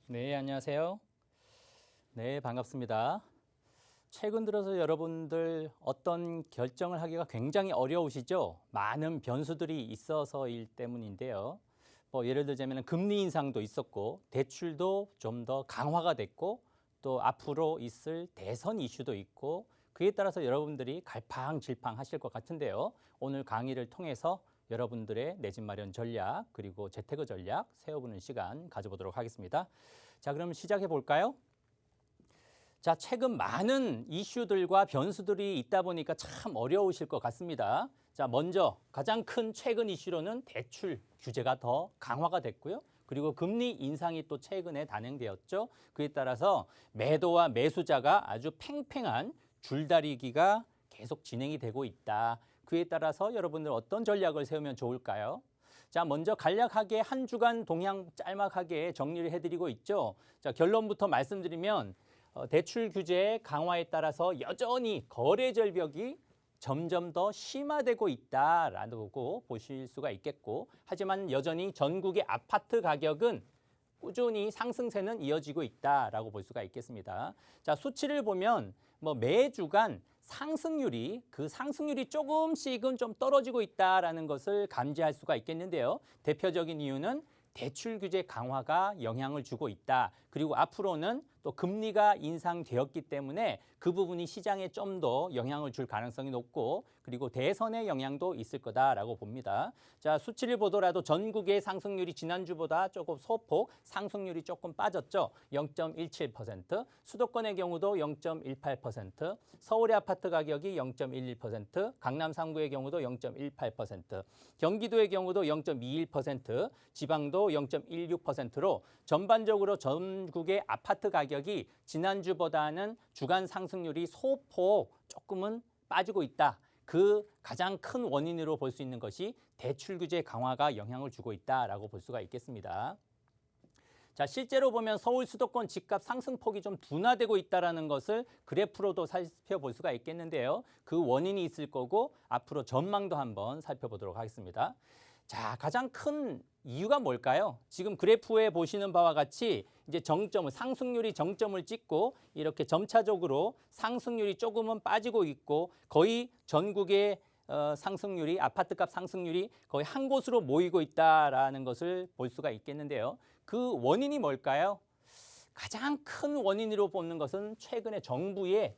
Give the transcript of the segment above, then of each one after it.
네, 안녕하세요. 네, 반갑습니다. 최근 들어서 여러분들 어떤 결정을 하기가 굉장히 어려우시죠? 많은 변수들이 있어서일 때문인데요. 예를 들자면 금리 인상도 있었고, 대출도 좀 더 강화가 됐고, 또 앞으로 있을 대선 이슈도 있고, 그에 따라서 여러분들이 갈팡질팡 하실 것 같은데요. 오늘 강의를 통해서 여러분들의 내 집 마련 전략, 그리고 재테크 전략 세워보는 시간 가져보도록 하겠습니다. 자, 그럼 시작해 볼까요? 자, 최근 많은 이슈들과 변수들이 있다 보니까 참 어려우실 것 같습니다. 자, 먼저 가장 큰 최근 이슈로는 대출 규제가 더 강화가 됐고요. 그리고 금리 인상이 또 최근에 단행되었죠. 그에 따라서 매도와 매수자가 아주 팽팽한 줄다리기가 계속 진행이 되고 있다. 그에 따라서 여러분들 어떤 전략을 세우면 좋을까요? 자, 먼저 간략하게 한 주간 동향 짤막하게 정리를 해드리고 있죠. 자, 결론부터 말씀드리면 대출 규제 강화에 따라서 여전히 거래 절벽이 점점 더 심화되고 있다라고 보실 수가 있겠고, 하지만 여전히 전국의 아파트 가격은 꾸준히 상승세는 이어지고 있다라고 볼 수가 있겠습니다. 자, 수치를 보면 매주간 그 상승률이 조금씩은 좀 떨어지고 있다라는 것을 감지할 수가 있겠는데요. 대표적인 이유는 대출 규제 강화가 영향을 주고 있다. 그리고 앞으로는 또 금리가 인상되었기 때문에 그 부분이 시장에 좀 더 영향을 줄 가능성이 높고, 그리고 대선의 영향도 있을 거다라고 봅니다. 자, 수치를 보더라도 전국의 상승률이 지난주보다 조금 소폭 상승률이 조금 빠졌죠. 0.17%, 수도권의 경우도 0.18%, 서울의 아파트 가격이 0.11%, 강남 3구의 경우도 0.18%, 경기도의 경우도 0.21%, 지방도 0.16%로 전반적으로 전국의 아파트 가격이 지난주보다는 주간 상승률이 소폭 조금은 빠지고 있다. 그 가장 큰 원인으로 볼 수 있는 것이 대출 규제 강화가 영향을 주고 있다라고 볼 수가 있겠습니다. 자, 실제로 보면 서울 수도권 집값 상승폭이 좀 둔화되고 있다는 것을 그래프로도 살펴볼 수가 있겠는데요. 그 원인이 있을 거고 앞으로 전망도 한번 살펴보도록 하겠습니다. 자, 가장 큰 이유가 뭘까요? 지금 그래프에 보시는 바와 같이 이제 상승률이 정점을 찍고 이렇게 점차적으로 상승률이 조금은 빠지고 있고, 거의 전국의 상승률이, 아파트값 상승률이 거의 한 곳으로 모이고 있다라는 것을 볼 수가 있겠는데요. 그 원인이 뭘까요? 가장 큰 원인으로 보는 것은 최근에 정부의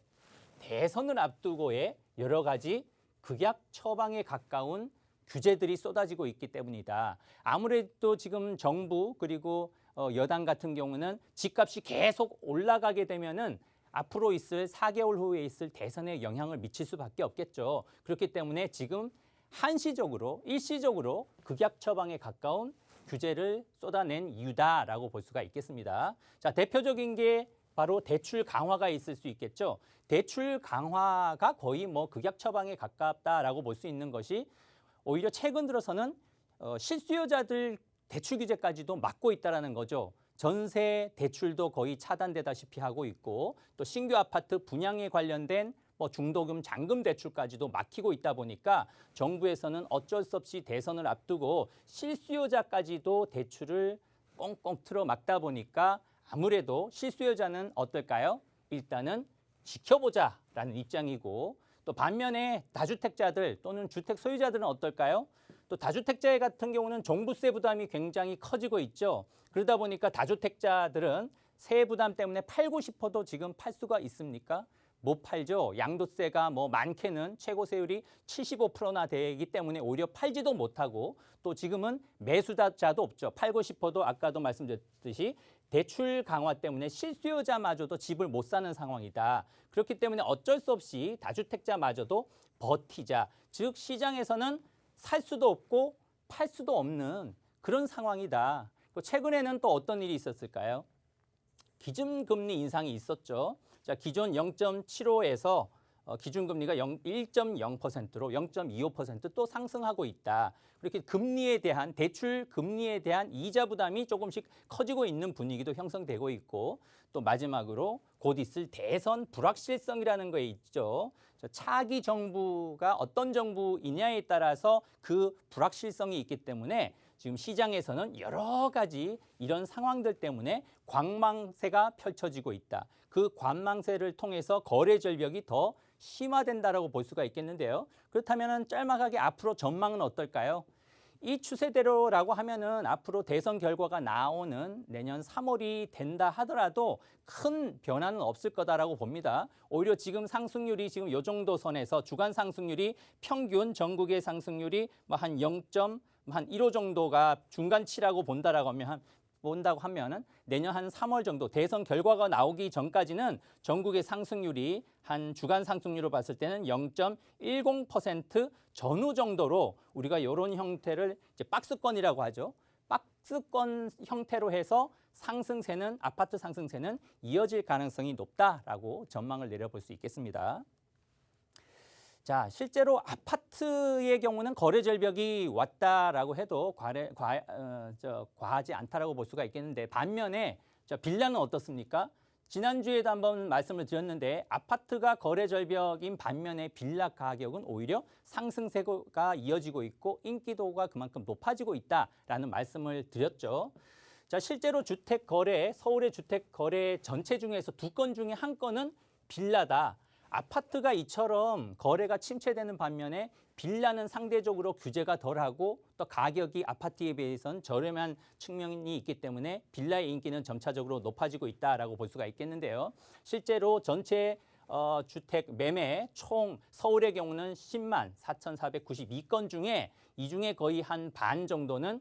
대선을 앞두고의 여러 가지 극약 처방에 가까운 규제들이 쏟아지고 있기 때문이다. 아무래도 지금 정부 그리고 여당 같은 경우는 집값이 계속 올라가게 되면은 앞으로 있을 4개월 후에 있을 대선에 영향을 미칠 수밖에 없겠죠. 그렇기 때문에 지금 일시적으로 극약 처방에 가까운 규제를 쏟아낸 이유다라고 볼 수가 있겠습니다. 자, 대표적인 게 바로 대출 강화가 있을 수 있겠죠. 대출 강화가 거의 극약 처방에 가깝다라고 볼 수 있는 것이, 오히려 최근 들어서는 실수요자들 대출 규제까지도 막고 있다는 거죠. 전세 대출도 거의 차단되다시피 하고 있고, 또 신규 아파트 분양에 관련된 중도금 잔금 대출까지도 막히고 있다 보니까 정부에서는 어쩔 수 없이 대선을 앞두고 실수요자까지도 대출을 꽁꽁 틀어 막다 보니까 아무래도 실수요자는 어떨까요? 일단은 지켜보자라는 입장이고, 또 반면에 다주택자들 또는 주택 소유자들은 어떨까요? 또 다주택자 같은 경우는 종부세 부담이 굉장히 커지고 있죠. 그러다 보니까 다주택자들은 세액 부담 때문에 팔고 싶어도 지금 팔 수가 있습니까? 못 팔죠. 양도세가 많게는 최고 세율이 75%나 되기 때문에 오히려 팔지도 못하고, 또 지금은 매수자도 없죠. 팔고 싶어도 아까도 말씀드렸듯이 대출 강화 때문에 실수요자마저도 집을 못 사는 상황이다. 그렇기 때문에 어쩔 수 없이 다주택자마저도 버티자. 즉 시장에서는 살 수도 없고 팔 수도 없는 그런 상황이다. 최근에는 또 어떤 일이 있었을까요? 기준금리 인상이 있었죠. 자, 기존 0.75에서 기준금리가 1.0%로 0.25% 또 상승하고 있다. 그렇게 대출 금리에 대한 이자 부담이 조금씩 커지고 있는 분위기도 형성되고 있고, 또 마지막으로 곧 있을 대선 불확실성이라는 게 있죠. 차기 정부가 어떤 정부이냐에 따라서 그 불확실성이 있기 때문에 지금 시장에서는 여러 가지 이런 상황들 때문에 관망세가 펼쳐지고 있다. 그 관망세를 통해서 거래 절벽이 더 심화된다라고 볼 수가 있겠는데요. 그렇다면 짤막하게 앞으로 전망은 어떨까요? 이 추세대로라고 하면은 앞으로 대선 결과가 나오는 내년 3월이 된다 하더라도 큰 변화는 없을 거다라고 봅니다. 오히려 지금 상승률이 지금 요 정도 선에서 주간 상승률이 평균 전국의 상승률이 한 0.15 정도가 중간치라고 본다고 하면은 내년 한 3월 정도 대선 결과가 나오기 전까지는 전국의 상승률이 한 주간 상승률로 봤을 때는 0.10% 전후 정도로 우리가 이런 형태를 이제 박스권이라고 하죠. 박스권 형태로 해서 상승세는 아파트 상승세는 이어질 가능성이 높다라고 전망을 내려볼 수 있겠습니다. 자, 실제로 아파트의 경우는 거래 절벽이 왔다라고 해도 과하지 않다라고 볼 수가 있겠는데 반면에 빌라는 어떻습니까? 지난주에도 한번 말씀을 드렸는데 아파트가 거래 절벽인 반면에 빌라 가격은 오히려 상승세가 이어지고 있고 인기도가 그만큼 높아지고 있다라는 말씀을 드렸죠. 자, 실제로 주택 거래, 서울의 주택 거래 전체 중에서 2건 중에 한 건은 빌라다. 아파트가 이처럼 거래가 침체되는 반면에 빌라는 상대적으로 규제가 덜하고 또 가격이 아파트에 비해서는 저렴한 측면이 있기 때문에 빌라의 인기는 점차적으로 높아지고 있다라고 볼 수가 있겠는데요. 실제로 전체 주택 매매 총 서울의 경우는 10만 4,492건 중에 이 중에 거의 한 반 정도는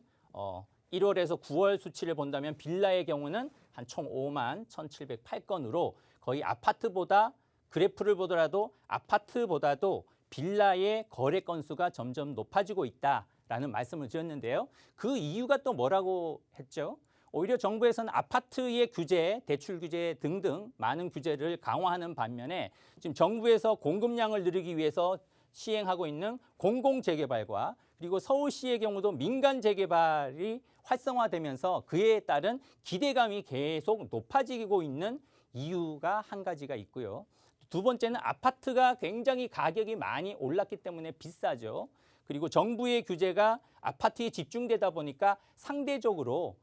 1월에서 9월 수치를 본다면 빌라의 경우는 한 총 5만 1,708건으로 거의 아파트보다 그래프를 보더라도 아파트보다도 빌라의 거래 건수가 점점 높아지고 있다라는 말씀을 드렸는데요. 그 이유가 또 뭐라고 했죠? 오히려 정부에서는 아파트의 규제, 대출 규제 등등 많은 규제를 강화하는 반면에 지금 정부에서 공급량을 늘리기 위해서 시행하고 있는 공공재개발과 그리고 서울시의 경우도 민간 재개발이 활성화되면서 그에 따른 기대감이 계속 높아지고 있는 이유가 한 가지가 있고요. 두 번째는 아파트가 굉장히 가격이 많이 올랐기 때문에 비싸죠. 그리고 정부의 규제가 아파트에 집중되다 보니까 상대적으로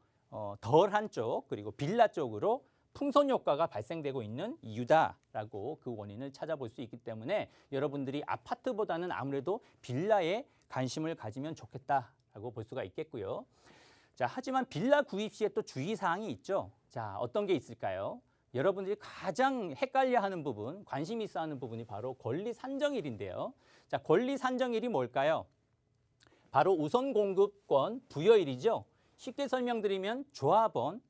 덜한 쪽 그리고 빌라 쪽으로 풍선 효과가 발생되고 있는 이유다라고 그 원인을 찾아볼 수 있기 때문에 여러분들이 아파트보다는 아무래도 빌라에 관심을 가지면 좋겠다라고 볼 수가 있겠고요. 자, 하지만 빌라 구입 시에 또 주의사항이 있죠. 자, 어떤 게 있을까요? 여러분들이 가장 헷갈려하는 부분, 관심 있어 하는 부분이 바로 권리산정일인데요. 자, 권리산정일이 뭘까요? 바로 우선 공급권 부여일이죠. 쉽게 설명드리면 조합원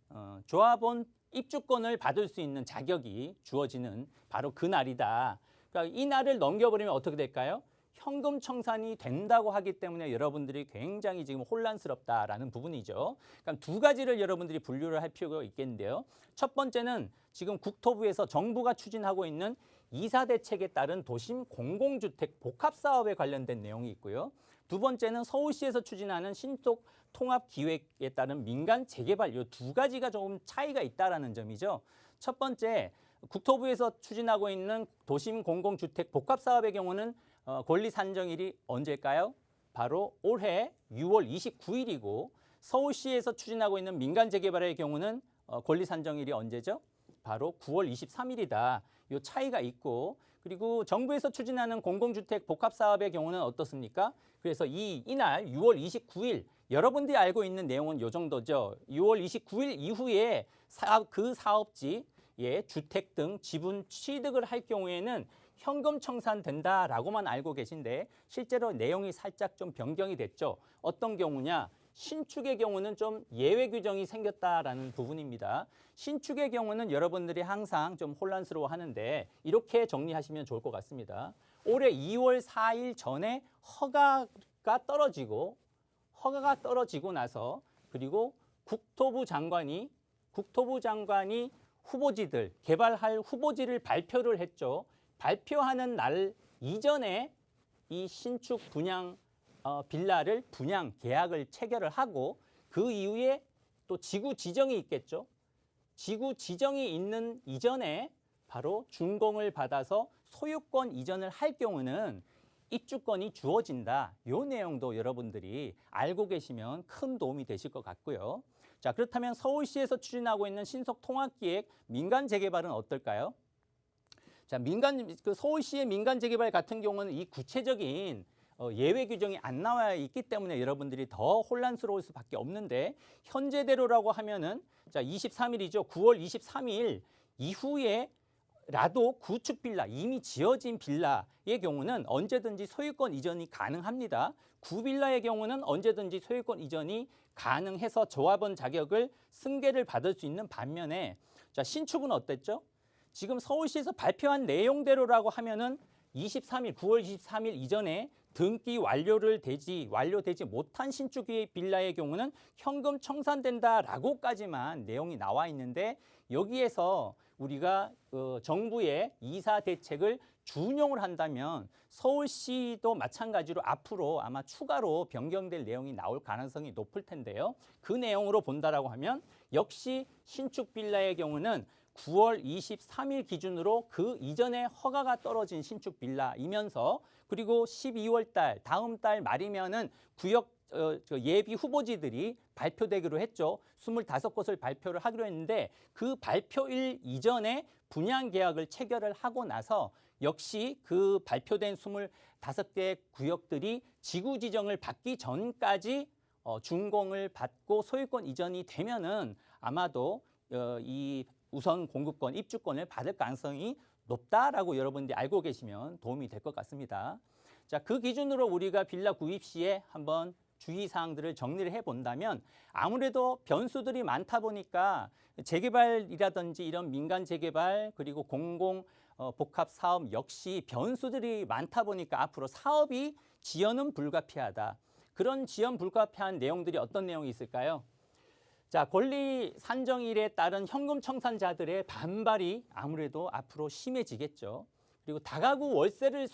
입주권을 받을 수 있는 자격이 주어지는 바로 그 날이다. 그러니까 이 날을 넘겨버리면 어떻게 될까요? 현금 청산이 된다고 하기 때문에 여러분들이 굉장히 지금 혼란스럽다라는 부분이죠. 그러니까 두 가지를 여러분들이 분류를 할 필요가 있겠는데요. 첫 번째는 지금 국토부에서 정부가 추진하고 있는 이사 대책에 따른 도심 공공주택 복합 사업에 관련된 내용이 있고요. 두 번째는 서울시에서 추진하는 신속 통합 기획에 따른 민간 재개발 이 두 가지가 조금 차이가 있다라는 점이죠. 첫 번째, 국토부에서 추진하고 있는 도심 공공주택 복합 사업의 경우는 권리 산정일이 언제일까요? 바로 올해 6월 29일이고 서울시에서 추진하고 있는 민간 재개발의 경우는 권리 산정일이 언제죠? 바로 9월 23일이다. 이 차이가 있고 그리고 정부에서 추진하는 공공주택 복합 사업의 경우는 어떻습니까? 그래서 이날 6월 29일 여러분들이 알고 있는 내용은 이 정도죠. 6월 29일 이후에 그 사업지에 주택 등 지분 취득을 할 경우에는 현금 청산된다라고만 알고 계신데 실제로 내용이 살짝 좀 변경이 됐죠. 어떤 경우냐? 신축의 경우는 좀 예외 규정이 생겼다라는 부분입니다. 신축의 경우는 여러분들이 항상 좀 혼란스러워 하는데 이렇게 정리하시면 좋을 것 같습니다. 올해 2월 4일 전에 허가가 떨어지고 나서 그리고 국토부 장관이 후보지들, 개발할 후보지를 발표를 했죠. 발표하는 날 이전에 이 신축 분양 빌라를 분양 계약을 체결을 하고 그 이후에 또 지구 지정이 있겠죠. 지구 지정이 있는 이전에 바로 준공을 받아서 소유권 이전을 할 경우는 입주권이 주어진다. 이 내용도 여러분들이 알고 계시면 큰 도움이 되실 것 같고요. 자, 그렇다면 서울시에서 추진하고 있는 신속통합기획 민간 재개발은 어떨까요? 자, 서울시의 민간 재개발 같은 경우는 이 구체적인 예외 규정이 안 나와 있기 때문에 여러분들이 더 혼란스러울 수밖에 없는데, 현재대로라고 하면은 자, 23일이죠. 9월 23일 이후에 라도 구축 빌라, 이미 지어진 빌라의 경우는 언제든지 소유권 이전이 가능합니다. 구빌라의 경우는 언제든지 소유권 이전이 가능해서 조합원 자격을 승계를 받을 수 있는 반면에, 자, 신축은 어땠죠? 지금 서울시에서 발표한 내용대로라고 하면은 9월 23일 이전에 등기 완료되지 못한 신축의 빌라의 경우는 현금 청산된다라고까지만 내용이 나와 있는데, 여기에서 우리가 정부의 이사 대책을 준용을 한다면 서울시도 마찬가지로 앞으로 아마 추가로 변경될 내용이 나올 가능성이 높을 텐데요. 그 내용으로 본다라고 하면 역시 신축 빌라의 경우는 9월 23일 기준으로 그 이전에 허가가 떨어진 신축 빌라이면서, 그리고 12월 달 다음 달 말이면은 구역 예비 후보지들이 발표되기로 했죠. 25곳을 발표를 하기로 했는데, 그 발표일 이전에 분양 계약을 체결을 하고 나서 역시 그 발표된 25개 구역들이 지구 지정을 받기 전까지 준공을 받고 소유권 이전이 되면은 아마도 이 우선 공급권, 입주권을 받을 가능성이 높다라고 여러분들이 알고 계시면 도움이 될 것 같습니다. 자, 그 기준으로 우리가 빌라 구입 시에 한번 주의사항들을 정리를 해본다면, 아무래도 변수들이 많다 보니까 재개발이라든지 이런 민간 재개발, 그리고 공공 복합 사업 역시 변수들이 많다 보니까 앞으로 사업이 지연은 불가피하다. 그런 지연 불가피한 내용들이 어떤 내용이 있을까요? 자, 권리 산정일에 따른 현금 청산자들의 반발이 아무래도 앞으로 심해지겠죠. 그리고 다가구 월세를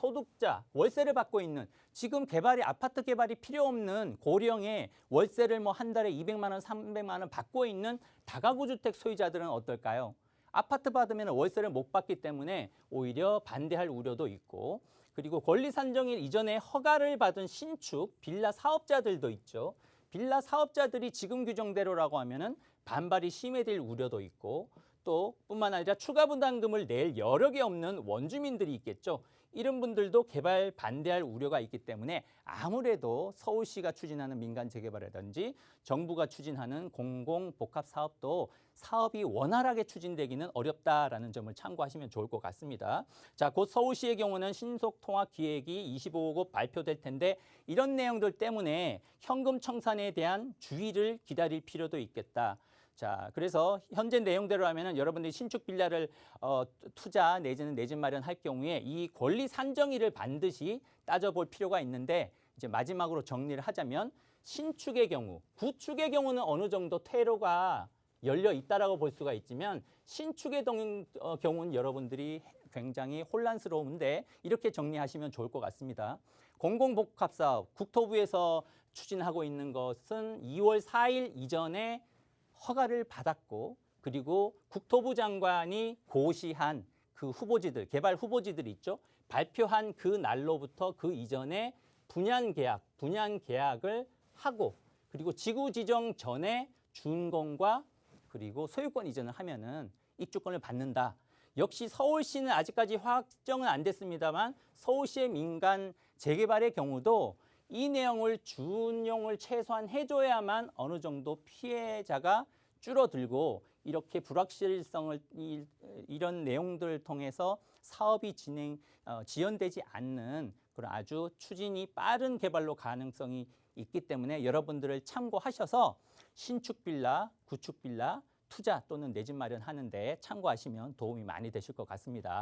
받고 있는, 지금 아파트 개발이 필요 없는 고령의 월세를 뭐 한 달에 200만 원, 300만 원 받고 있는 다가구 주택 소유자들은 어떨까요? 아파트 받으면 월세를 못 받기 때문에 오히려 반대할 우려도 있고, 그리고 권리 산정일 이전에 허가를 받은 신축 빌라 사업자들도 있죠. 빌라 사업자들이 지금 규정대로라고 하면은 반발이 심해질 우려도 있고, 또 뿐만 아니라 추가 분담금을 낼 여력이 없는 원주민들이 있겠죠. 이런 분들도 개발 반대할 우려가 있기 때문에 아무래도 서울시가 추진하는 민간 재개발이라든지 정부가 추진하는 공공 복합 사업도 사업이 원활하게 추진되기는 어렵다라는 점을 참고하시면 좋을 것 같습니다. 자, 곧 서울시의 경우는 신속통합 기획이 25곳 발표될 텐데, 이런 내용들 때문에 현금 청산에 대한 주의를 기다릴 필요도 있겠다. 자, 그래서 현재 내용대로 하면은 여러분들이 신축 빌라를 투자 내지는 내 집 마련할 경우에 이 권리 산정일을 반드시 따져볼 필요가 있는데, 이제 마지막으로 정리를 하자면, 신축의 경우, 구축의 경우는 어느 정도 퇴로가 열려 있다라고 볼 수가 있지만, 신축의 경우는 여러분들이 굉장히 혼란스러운데, 이렇게 정리하시면 좋을 것 같습니다. 공공복합사업, 국토부에서 추진하고 있는 것은 2월 4일 이전에 허가를 받았고, 그리고 국토부 장관이 고시한 그 후보지들, 개발 후보지들 있죠. 발표한 그 날로부터 그 이전에 분양 계약을 하고, 그리고 지구 지정 전에 준공과 그리고 소유권 이전을 하면은 입주권을 받는다. 역시 서울시는 아직까지 확정은 안 됐습니다만, 서울시의 민간 재개발의 경우도 이 내용을 준용을 최소한 해줘야만 어느 정도 피해자가 줄어들고, 이렇게 불확실성을 이런 내용들을 통해서 사업이 지연되지 않는 그런 아주 추진이 빠른 개발로 가능성이 있기 때문에 여러분들을 참고하셔서 신축 빌라, 구축 빌라 투자 또는 내 집 마련하는 데 참고하시면 도움이 많이 되실 것 같습니다.